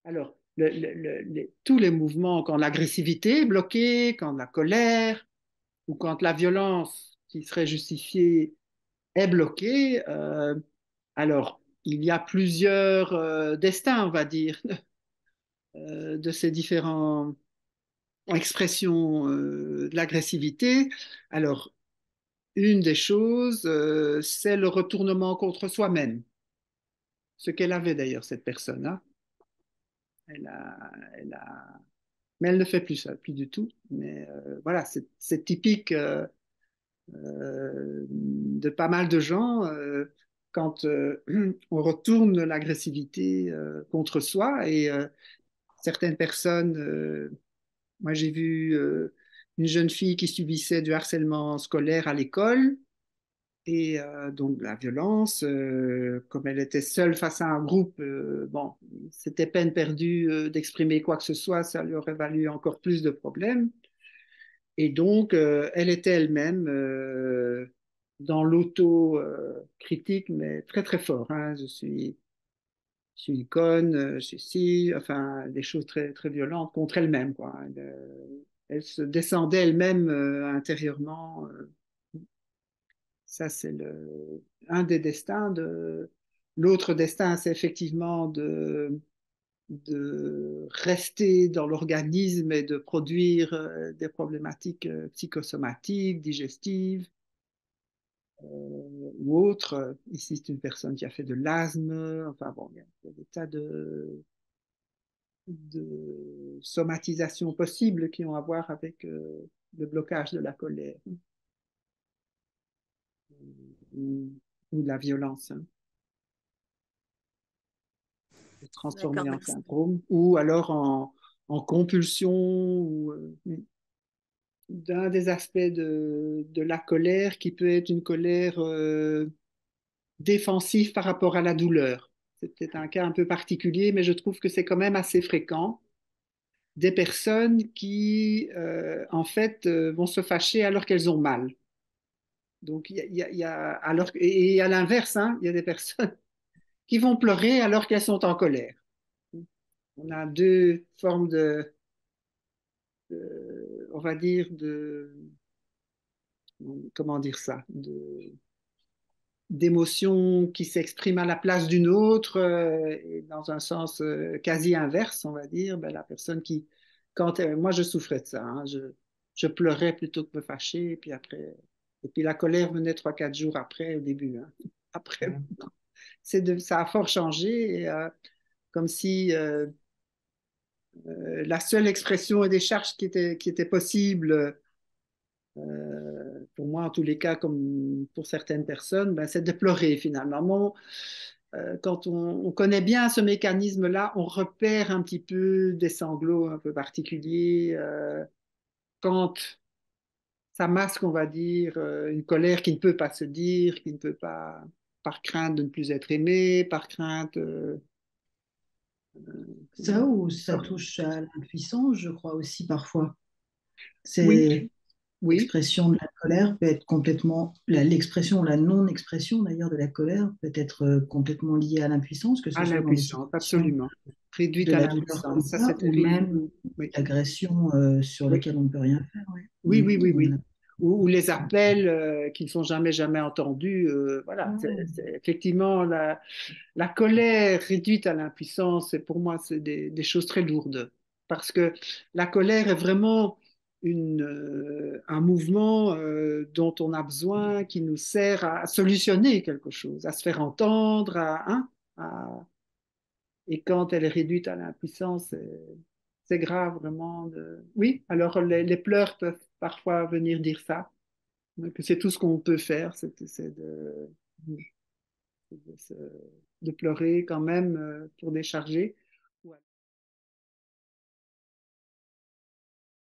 Alors, tous les mouvements, quand l'agressivité est bloquée, quand la colère ou quand la violence qui serait justifiée est bloquée, alors il y a plusieurs destins, on va dire, de ces différentes expressions de l'agressivité. Alors, une des choses, c'est le retournement contre soi-même, ce qu'elle avait d'ailleurs, cette personne, hein. Elle a, elle a mais elle ne fait plus ça, plus du tout. Mais voilà, c'est typique de pas mal de gens quand on retourne l'agressivité contre soi. Et certaines personnes, moi j'ai vu une jeune fille qui subissait du harcèlement scolaire à l'école. Et donc la violence, comme elle était seule face à un groupe, bon, c'était peine perdue d'exprimer quoi que ce soit, ça lui aurait valu encore plus de problèmes. Et donc, elle était elle-même dans l'auto-critique, mais très très fort, hein. Je suis une conne, je suis ci, enfin, des choses très très violentes contre elle-même, quoi. Elle se descendait elle-même intérieurement. Ça, c'est un des destins. L'autre destin, c'est effectivement de rester dans l'organisme et de produire des problématiques psychosomatiques, digestives ou autres. Ici, c'est une personne qui a fait de l'asthme. Enfin bon, il y a des tas de somatisations possibles qui ont à voir avec le blocage de la colère ou, ou de la violence, hein, D'accord, transformée en merci. syndrome, ou alors en compulsion, ou d'un des aspects de la colère qui peut être une colère défensive par rapport à la douleur. C'est peut-être un cas un peu particulier, mais je trouve que c'est quand même assez fréquent. Des personnes qui, en fait, vont se fâcher alors qu'elles ont mal. Donc, alors, et à l'inverse, hein, il y a des personnes qui vont pleurer alors qu'elles sont en colère. On a deux formes on va dire, comment dire ça, d'émotions qui s'expriment à la place d'une autre, et dans un sens quasi inverse, on va dire, ben, la personne qui, moi je souffrais de ça, hein, je pleurais plutôt que me fâcher, et puis après, et puis la colère venait 3, 4 jours après, au début, hein. Après, ça a fort changé, et, comme si la seule expression et décharge qui était possible, pour moi en tous les cas, comme pour certaines personnes, ben, c'est de pleurer finalement. Quand on connaît bien ce mécanisme-là, on repère un petit peu des sanglots un peu particuliers. Quand ça masque, on va dire, une colère qui ne peut pas se dire, qui ne peut pas, par crainte de ne plus être aimé, par crainte. Ça ou ça touche à l'impuissance, je crois aussi parfois. Oui, C'est oui, l'expression de la colère peut être complètement, l'expression, la non-expression d'ailleurs de la colère peut être complètement liée à l'impuissance, que ce à soit dans des l'impuissance, situations absolument. Réduite de à la douleur comme l'impuissance, ça c'est ça, ou terrible. même Oui, d'agressions sur oui. lesquelles on ne peut rien faire. Ouais. Oui, oui, oui, On oui. Ou les appels qui ne sont jamais, jamais entendus. Voilà, a- c'est effectivement la colère réduite à l'impuissance. Et pour moi, c'est des choses très lourdes. Parce que la colère est vraiment un mouvement dont on a besoin, qui nous sert à solutionner quelque chose, à se faire entendre, hein, et quand elle est réduite à l'impuissance, c'est grave vraiment. Oui, alors les pleurs peuvent parfois venir dire ça, que c'est tout ce qu'on peut faire, c'est de pleurer quand même pour décharger.